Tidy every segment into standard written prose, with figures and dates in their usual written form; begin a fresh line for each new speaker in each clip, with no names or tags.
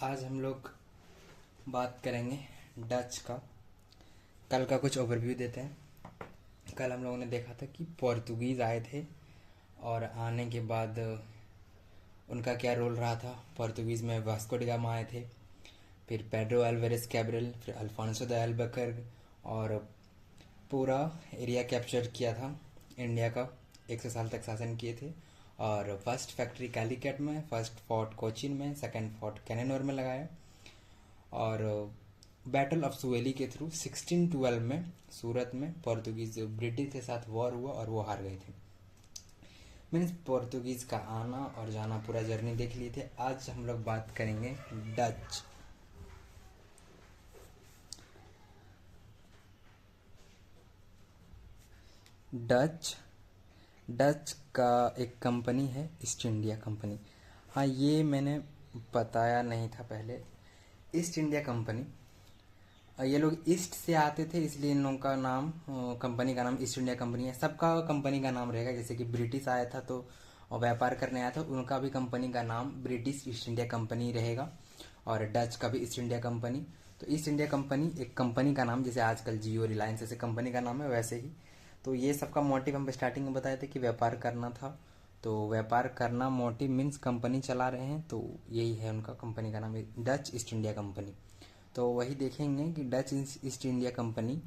आज हम लोग बात करेंगे डच का। कल का कुछ ओवरव्यू देते हैं। कल हम लोगों ने देखा था कि पोर्तुगीज़ आए थे और आने के बाद उनका क्या रोल रहा था। पोर्तुगीज़ में वास्को डी गामा आए थे, फिर पेड्रो अल्वारेस कैब्रल, फिर अल्फांसो द एल्बुकर्क और पूरा एरिया कैप्चर किया था इंडिया का। 100 साल तक शासन किए थे और फर्स्ट फैक्ट्री कैलिकट में, फर्स्ट फोर्ट कोचिन में, सेकंड फोर्ट कैनेनोर में लगाया और बैटल ऑफ सुवेली के थ्रू 1612 में सूरत में पोर्तुगीज ब्रिटिश के साथ वॉर हुआ और वो हार गए थे। मीन्स पोर्तुगीज का आना और जाना पूरा जर्नी देख लिए थे। आज हम लोग बात करेंगे डच। डच डच का एक कंपनी है ईस्ट इंडिया कंपनी। हाँ, ये मैंने बताया नहीं था पहले। ईस्ट इंडिया कंपनी, ये लोग ईस्ट से आते थे इसलिए इन लोगों का नाम, कंपनी का नाम ईस्ट इंडिया कंपनी है। सबका कंपनी का नाम रहेगा। जैसे कि ब्रिटिश आया था तो व्यापार करने आया था, उनका भी कंपनी का नाम ब्रिटिश ईस्ट इंडिया कंपनी रहेगा और डच का भी ईस्ट इंडिया कंपनी। तो ईस्ट इंडिया कंपनी एक कंपनी का नाम, जैसे आजकल जियो रिलायंस ऐसे कंपनी का नाम है वैसे ही। तो ये सबका मोटिव हम स्टार्टिंग में बताए थे कि व्यापार करना था। तो व्यापार करना मोटिव मीन्स कंपनी चला रहे हैं, तो यही है उनका कंपनी का नाम, डच ईस्ट इंडिया कंपनी। तो वही देखेंगे कि डच ईस्ट इंडिया कंपनी,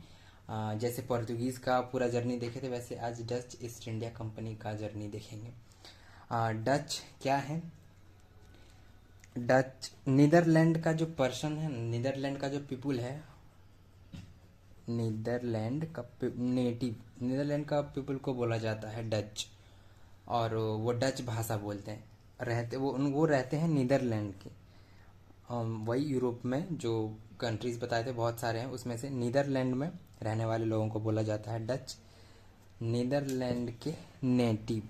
जैसे पोर्तुगीज़ का पूरा जर्नी देखे थे वैसे आज डच ईस्ट इंडिया कंपनी का जर्नी देखेंगे। डच क्या है? डच नीदरलैंड का जो पर्सन है, नीदरलैंड का जो पीपुल है, नीदरलैंड का नेटिव, नीदरलैंड का पीपल को बोला जाता है डच। और वो डच भाषा बोलते हैं। वो रहते हैं नीदरलैंड के। वही यूरोप में जो कंट्रीज बताए थे बहुत सारे हैं, उसमें से नीदरलैंड में रहने वाले लोगों को बोला जाता है डच। नीदरलैंड के नेटिव।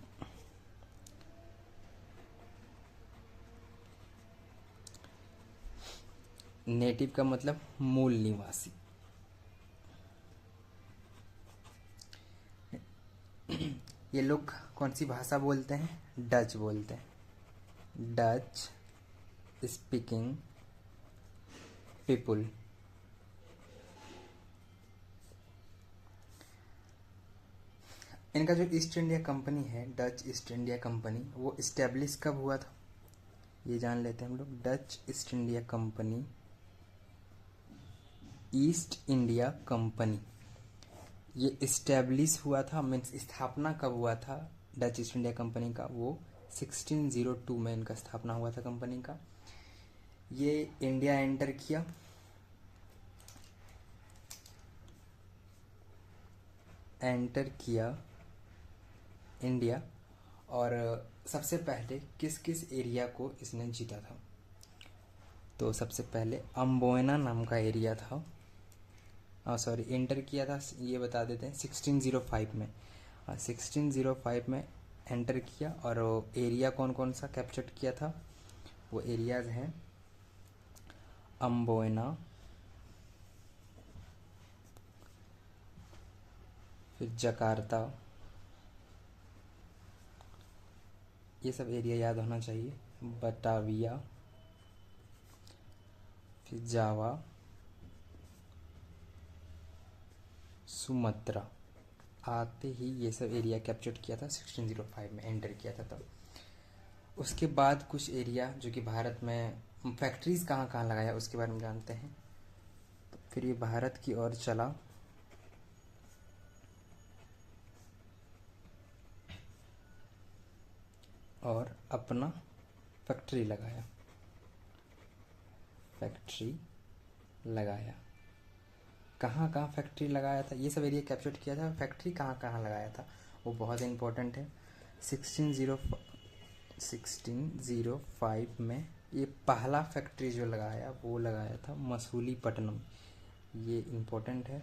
नेटिव का मतलब मूल निवासी। ये लोग कौन सी भाषा बोलते हैं? डच बोलते हैं। Dutch speaking people. इनका जो ईस्ट इंडिया कंपनी है, डच ईस्ट इंडिया कंपनी, वो इस्टेब्लिश कब हुआ था ये जान लेते हैं हम लोग। Dutch East India company, east India company ये इस्टेब्लिश हुआ था, मीन्स स्थापना कब हुआ था डच ईस्ट इंडिया कंपनी का? वो 1602 में इनका स्थापना हुआ था कंपनी का। ये इंडिया एंटर किया। इंडिया। और सबसे पहले किस किस एरिया को इसने जीता था? तो सबसे पहले अम्बोयना नाम का एरिया था। सॉरी, एंटर किया था, ये बता देते हैं 1605 में। 1605 में एंटर किया और एरिया कौन कौन सा कैप्चर किया था? वो एरियाज हैं अम्बोयना, फिर जकार्ता, ये सब एरिया याद होना चाहिए। बटाविया, फिर जावा, सुमत्रा। आते ही ये सब एरिया कैप्चर किया था, 1605 में एंटर किया था तब। उसके बाद कुछ एरिया जो कि भारत में फैक्ट्रीज कहाँ कहाँ लगाया उसके बारे में जानते हैं। तो फिर ये भारत की ओर चला और अपना फैक्ट्री लगाया। कहाँ कहाँ फैक्ट्री लगाया था ये सब एरिया कैप्चर किया था। फैक्ट्री कहाँ कहाँ लगाया था वो बहुत इंपॉर्टेंट है। 1605 में ये पहला फैक्ट्री जो लगाया वो लगाया था मसूलीपट्टनम। ये इम्पोर्टेंट है।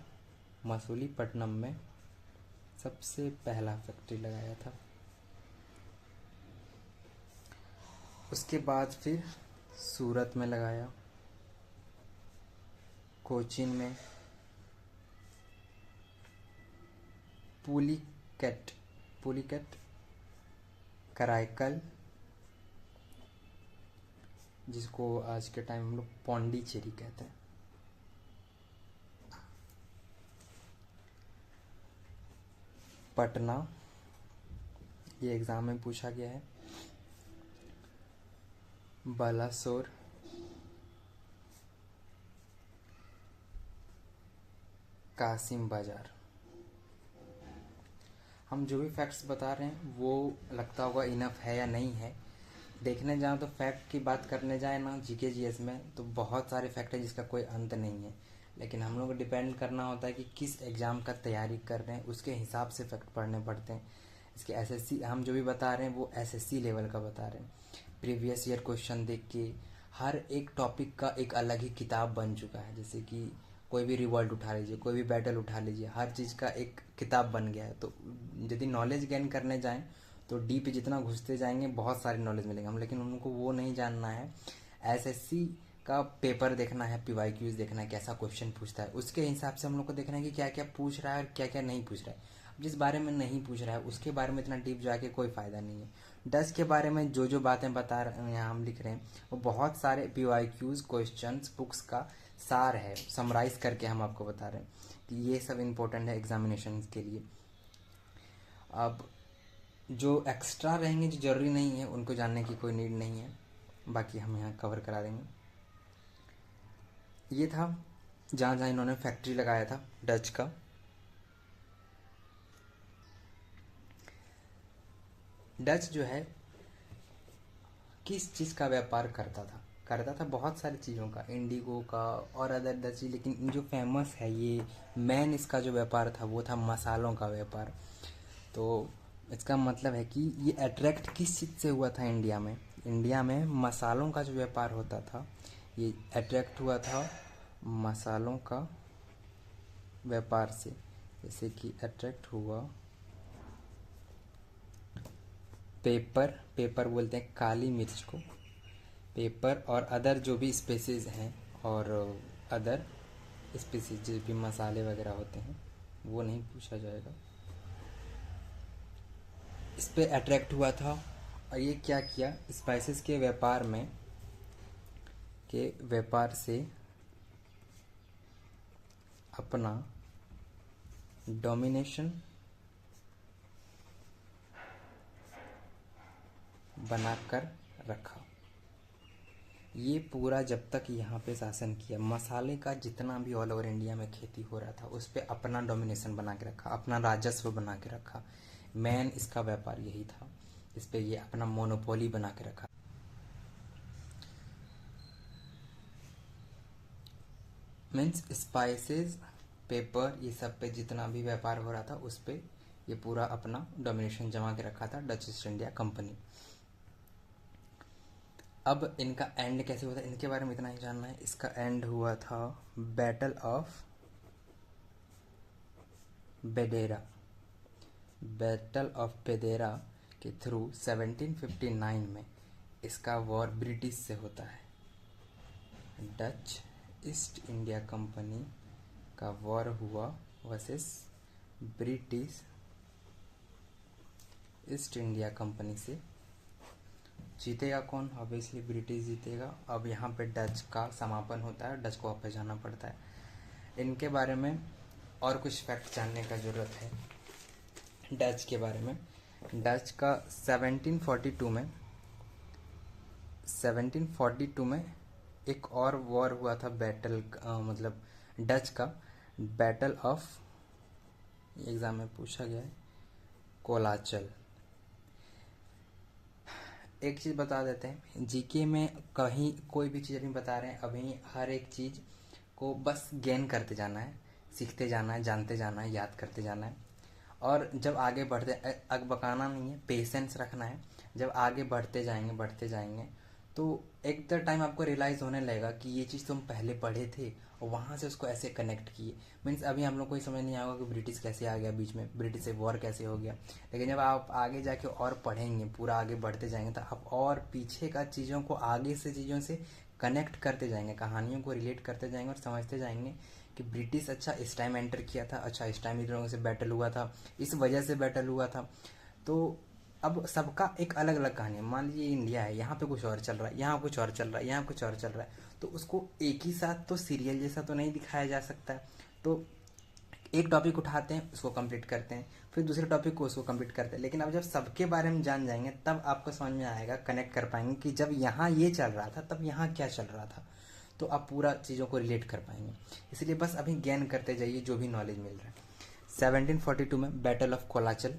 मसूलीपट्टनम में सबसे पहला फैक्ट्री लगाया था। उसके बाद फिर सूरत में लगाया, कोचीन में, पुलिकट, कराईकल, जिसको आज के टाइम हम लोग पौंडीचेरी कहते हैं। पटना, ये एग्ज़ाम में पूछा गया है। बालासोर, कासिम बाजार। हम जो भी फैक्ट्स बता रहे हैं वो लगता होगा इनफ है या नहीं है। देखने जाओ तो फैक्ट की बात करने जाए ना जीके जीएस में तो बहुत सारे फैक्ट है जिसका कोई अंत नहीं है, लेकिन हम लोग को डिपेंड करना होता है कि किस एग्ज़ाम का तैयारी कर रहे हैं, उसके हिसाब से फैक्ट पढ़ने पड़ते हैं। इसके एसएससी हम जो भी बता रहे हैं वो एसएससी लेवल का बता रहे हैं। प्रीवियस ईयर क्वेश्चन देख के हर एक टॉपिक का एक अलग ही किताब बन चुका है। जैसे कि कोई भी रिवॉल्ट उठा लीजिए, कोई भी बैटल उठा लीजिए, हर चीज़ का एक किताब बन गया है। तो यदि नॉलेज गेन करने जाएं तो डीप जितना घुसते जाएंगे बहुत सारी नॉलेज मिलेंगे हम, लेकिन उनको वो नहीं जानना है। एसएससी का पेपर देखना है, पीवाईक्यूज देखना है, कैसा क्वेश्चन पूछता है, उसके हिसाब से हम लोग को देखना है कि क्या क्या पूछ रहा है और क्या क्या नहीं पूछ रहा है। अब जिस बारे में नहीं पूछ रहा है उसके बारे में इतना डीप जाके कोई फ़ायदा नहीं है। डच के बारे में जो जो बातें बता रहे हैं यहाँ हम लिख रहे हैं वो बहुत सारे पीवाईक्यूज क्वेश्चंस बुक्स का सार है, समराइज करके हम आपको बता रहे हैं कि ये सब इम्पोर्टेंट है एग्जामिनेशन के लिए। अब जो एक्स्ट्रा रहेंगे जो ज़रूरी नहीं है उनको जानने की कोई नीड नहीं है, बाकी हम यहाँ कवर करा देंगे। ये था जहाँ जहाँ इन्होंने फैक्ट्री लगाया था डच का। डच जो है किस चीज़ का व्यापार करता था बहुत सारी चीज़ों का, इंडिगो का और अदर अदर चीज़, लेकिन जो फेमस है ये मेन इसका जो व्यापार था वो था मसालों का व्यापार। तो इसका मतलब है कि ये अट्रैक्ट किस चीज़ से हुआ था इंडिया में। इंडिया में मसालों का जो व्यापार होता था ये अट्रैक्ट हुआ था मसालों का व्यापार से। जैसे कि अट्रैक्ट हुआ पेपर बोलते हैं काली मिर्च को, पेपर और अदर जो भी स्पेसीज हैं और अदर स्पेसीज जो भी मसाले वगैरह होते हैं वो नहीं पूछा जाएगा। इस पे अट्रैक्ट हुआ था और ये क्या किया, स्पाइसेस के व्यापार से अपना डोमिनेशन बनाकर रखा। ये पूरा जब तक यहाँ पे शासन किया, मसाले का जितना भी ऑल ओवर इंडिया में खेती हो रहा था उस पर अपना डोमिनेशन बना के रखा, अपना राजस्व बना के रखा। मेन इसका व्यापार यही था, इस पे ये अपना मोनोपोली बना के रखा। मीन्स स्पाइसेस, पेपर, ये सब पे जितना भी व्यापार हो रहा था उस पे ये पूरा अपना डोमिनेशन जमा के रखा था डच ईस्ट इंडिया कंपनी। अब इनका एंड कैसे हुआ था इनके बारे में इतना ही जानना है। इसका एंड हुआ था बैटल ऑफ बेडेरा, बैटल ऑफ बेदेरा के थ्रू 1759 में इसका वॉर ब्रिटिश से होता है। डच ईस्ट इंडिया कंपनी का वॉर हुआ versus British east India company से। जीतेगा कौन? ऑब्वियसली ब्रिटिश जीतेगा। अब यहाँ पे डच का समापन होता है, डच को वापस जाना पड़ता है। इनके बारे में और कुछ फैक्ट जानने का ज़रूरत है डच के बारे में। डच का 1742 में एक और वॉर हुआ था, बैटल मतलब डच का बैटल ऑफ, एग्ज़ाम में पूछा गया है, कोलाचल। एक चीज़ बता देते हैं, जीके में कहीं कोई भी चीज़ अभी बता रहे हैं, अभी हर एक चीज़ को बस गेन करते जाना है, सीखते जाना है, जानते जाना है, याद करते जाना है। और जब आगे बढ़ते, अकबकाना नहीं है, पेशेंस रखना है। जब आगे बढ़ते जाएंगे तो एक द टाइम आपको रियलाइज़ होने लगेगा कि ये चीज़ तुम पहले पढ़े थे और वहाँ से उसको ऐसे कनेक्ट किए। मीन्स अभी हम लोग को ही समझ नहीं आएगा कि ब्रिटिश कैसे आ गया बीच में, ब्रिटिश से वॉर कैसे हो गया, लेकिन जब आप आगे जाके और पढ़ेंगे, पूरा आगे बढ़ते जाएंगे तो आप और पीछे का चीज़ों को आगे से चीज़ों से कनेक्ट करते जाएंगे, कहानियों को रिलेट करते जाएंगे और समझते जाएंगे कि ब्रिटिश अच्छा इस टाइम एंटर किया था, अच्छा इस टाइम इन लोगों से बैटल हुआ था, इस वजह से बैटल हुआ था। तो अब सबका एक अलग अलग कहानी है। मान लीजिए इंडिया है, यहाँ पे कुछ और चल रहा है, यहाँ कुछ और चल रहा है, यहाँ कुछ और चल रहा है, तो उसको एक ही साथ तो सीरियल जैसा तो नहीं दिखाया जा सकता है। तो एक टॉपिक उठाते हैं, उसको कंप्लीट करते हैं, फिर दूसरे टॉपिक को उसको कंप्लीट करते हैं। लेकिन अब जब सबके बारे में जान जाएंगे तब आपको समझ में आएगा, कनेक्ट कर पाएंगे कि जब यहाँ ये चल रहा था तब यहाँ क्या चल रहा था। तो आप पूरा चीज़ों को रिलेट कर पाएंगे। इसलिए बस अभी गेन करते जाइए जो भी नॉलेज मिल रहा है। 1742 में बैटल ऑफ कोलाचल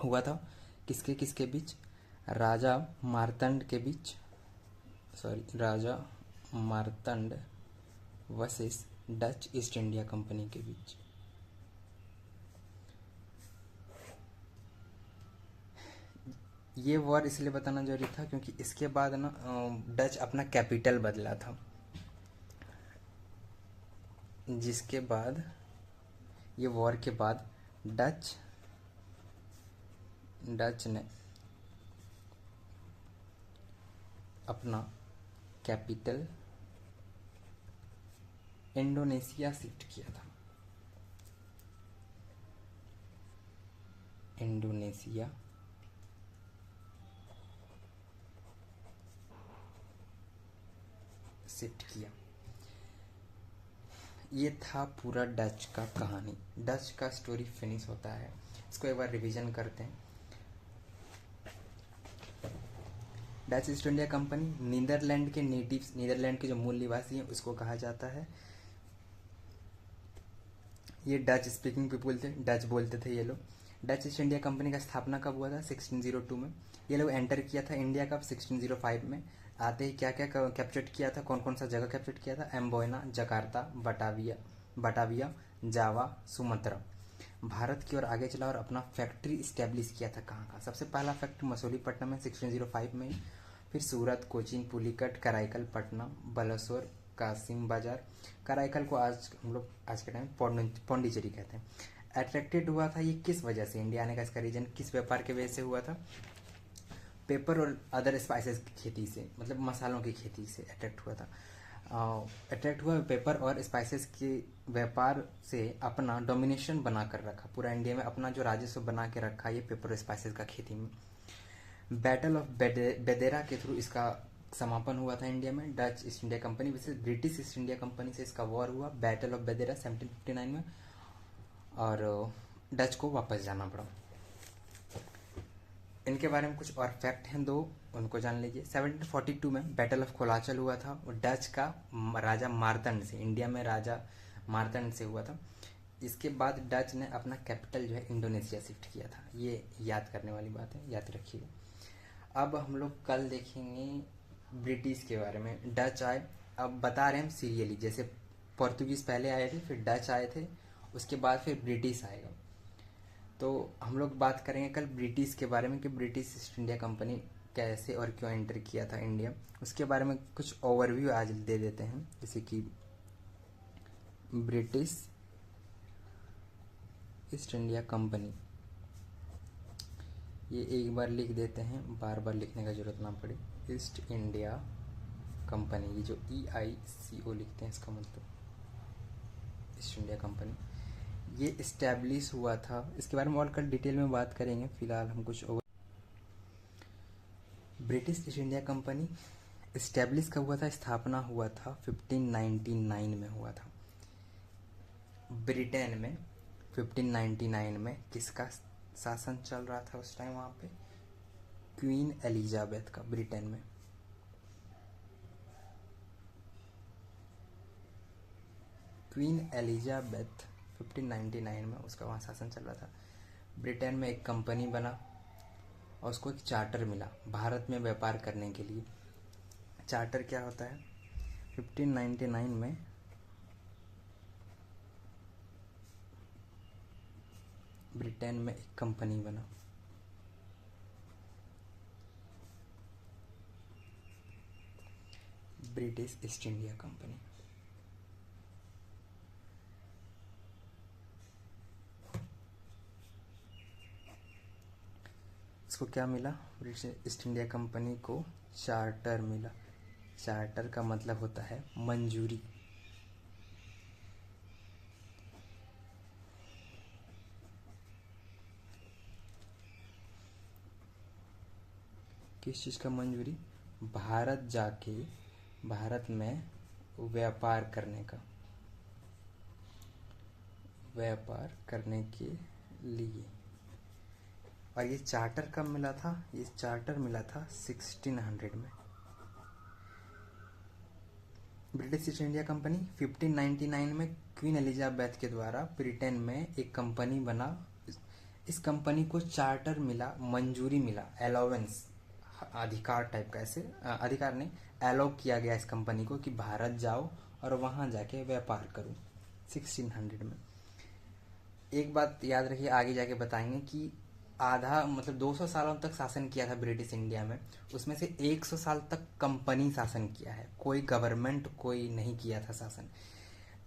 हुआ था। किसके किसके बीच? राजा मार्तंड के बीच, sorry, Raja Martand versus Dutch East India Company के बीच। ये वॉर इसलिए बताना जरूरी था क्योंकि इसके बाद ना डच अपना कैपिटल बदला था, जिसके बाद ये वॉर के बाद डच ने अपना कैपिटल इंडोनेशिया शिफ्ट किया था। इंडोनेशिया शिफ्ट किया। ये था पूरा डच का कहानी। डच का स्टोरी फिनिश होता है। इसको एक बार रिवीजन करते हैं। Dutch East India Company Netherland के नेटिव्स, नीदरलैंड के जो मूल निवासी हैं उसको कहा जाता है। ये डच स्पीकिंग पीपुल थे, डच बोलते थे ये लोग। डच ईस्ट इंडिया कंपनी का स्थापना कब हुआ था? 1602 में। ये लोग एंटर किया था इंडिया कब? 1605 में। आते ही क्या क्या कैप्चर किया था, कौन कौन सा जगह कैप्चर किया था? एम्बोयना, जकार्ता, बटाविया, जावा, सुमत्रा। भारत की ओर आगे चला और अपना फैक्ट्री इस्टेब्लिश किया था। कहाँ का? सबसे पहला फैक्ट्री मसूलीपट्टनम में 1605 में। फिर सूरत, कोचीन, पुलिकट, कराईकल, पटना, बलसोर, कासिम बाजार। कराईकल को आज हम लोग आज के टाइम पौंडीचेरी कहते हैं। अट्रैक्टेड हुआ था ये किस वजह से? इंडिया आने का इसका रीजन किस व्यापार के वजह से हुआ था? पेपर और अदर स्पाइसेस की खेती से, मतलब मसालों की खेती से अट्रैक्ट हुआ था। अट्रैक्ट हुआ पेपर और स्पाइसेस के व्यापार से अपना डोमिनेशन बना कर रखा। पूरा इंडिया में अपना जो राजस्व बना के रखा ये पेपर और स्पाइसेस का खेती में। बैटल ऑफ बेदेरा के थ्रू इसका समापन हुआ था इंडिया में। डच ईस्ट इंडिया कंपनी विशेष ब्रिटिश ईस्ट इंडिया कंपनी से इसका वॉर हुआ, बैटल ऑफ बेदेरा 1759 में, और डच को वापस जाना पड़ा। इनके बारे में कुछ और फैक्ट हैं दो, उनको जान लीजिए। 1742 में बैटल ऑफ कोलाचल हुआ था और डच का राजा मार्तंड से, इंडिया में राजा मार्तंड से हुआ था। इसके बाद डच ने अपना कैपिटल जो है इंडोनेशिया शिफ्ट किया था। ये याद करने वाली बात है, याद रखिएगा। अब हम लोग कल देखेंगे ब्रिटिश के बारे में। डच आए, अब बता रहे हैं हम सीरियली, जैसे पोर्तुगीज़ पहले आए थे, फिर डच आए थे, उसके बाद फिर ब्रिटिश आएगा। तो हम लोग बात करेंगे कल ब्रिटिश के बारे में कि ब्रिटिश ईस्ट इंडिया कंपनी कैसे और क्यों एंटर किया था इंडिया। उसके बारे में कुछ ओवरव्यू आज दे देते हैं। जैसे कि ब्रिटिश ईस्ट इंडिया कंपनी, ये एक बार लिख देते हैं, बार बार लिखने का जरूरत ना पड़े। ईस्ट इंडिया कंपनी, ये जो EICO लिखते हैं इसका मतलब ईस्ट इंडिया कंपनी, ये इस्टेब्लिश हुआ था। इसके बारे में और कल डिटेल में बात करेंगे। फिलहाल हम कुछ British east India company establish कब हुआ था? स्थापना हुआ था 1599 में हुआ था। ब्रिटेन में 1599 में किसका शासन चल रहा था उस टाइम? वहाँ पे क्वीन एलिजाबेथ का, ब्रिटेन में। क्वीन एलिजाबेथ 1599 में उसका वहाँ शासन चल रहा था। ब्रिटेन में एक कंपनी बना और उसको एक चार्टर मिला भारत में व्यापार करने के लिए। चार्टर क्या होता है? 1599 में ब्रिटेन में एक कंपनी बना, ब्रिटिश ईस्ट इंडिया कंपनी। इसको क्या मिला? ब्रिटिश ईस्ट इंडिया कंपनी को चार्टर मिला। चार्टर का मतलब होता है मंजूरी। किस चीज़ का मंजूरी? भारत जाके भारत में व्यापार करने का, व्यापार करने के लिए। और ये चार्टर कब मिला था? ये चार्टर मिला था 1600 में। ब्रिटिश ईस्ट इंडिया कंपनी 1599 में क्वीन एलिजाबेथ के द्वारा ब्रिटेन में एक कंपनी बना। इस कंपनी को चार्टर मिला, मंजूरी मिला, अलाउंस, अधिकार टाइप का, ऐसे अधिकार नहीं, अलाउ किया गया इस कंपनी को कि भारत जाओ और वहाँ जाके व्यापार करो 1600 में। एक बात याद रखिए, आगे जाके बताएंगे कि आधा मतलब 200 सालों तक शासन किया था ब्रिटिश इंडिया में, उसमें से 100 साल तक कंपनी शासन किया है, कोई गवर्नमेंट कोई नहीं किया था शासन।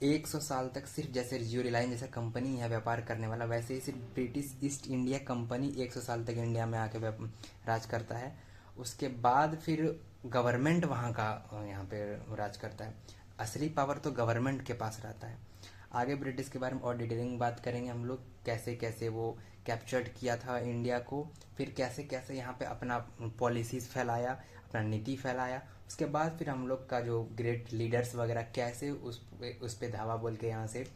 100 साल तक सिर्फ जैसे जियो रिलायंस जैसा कंपनी है व्यापार करने वाला, वैसे ही सिर्फ ब्रिटिश ईस्ट इंडिया कंपनी 100 साल तक इंडिया में आके राज करता है। उसके बाद फिर गवर्नमेंट वहाँ का यहाँ पे राज करता है। असली पावर तो गवर्नमेंट के पास रहता है। आगे ब्रिटिश के बारे में और डिटेलिंग बात करेंगे हम लोग, कैसे कैसे वो कैप्चर्ड किया था इंडिया को, फिर कैसे कैसे यहाँ पे अपना पॉलिसीज़ फैलाया, अपना नीति फैलाया। उसके बाद फिर हम लोग का जो ग्रेट लीडर्स वगैरह कैसे उस पे धावा बोल के यहाँ से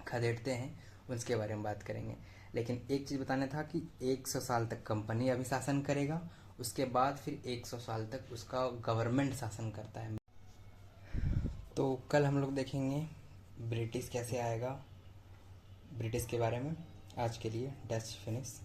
खदेड़ते हैं, उसके बारे में बात करेंगे। लेकिन एक चीज़ बताना था कि 100 साल तक कंपनी अभी शासन करेगा, उसके बाद फिर 100 साल तक उसका गवर्नमेंट शासन करता है। तो कल हम लोग देखेंगे ब्रिटिश कैसे आएगा, ब्रिटिश के बारे में। आज के लिए डच फिनिश।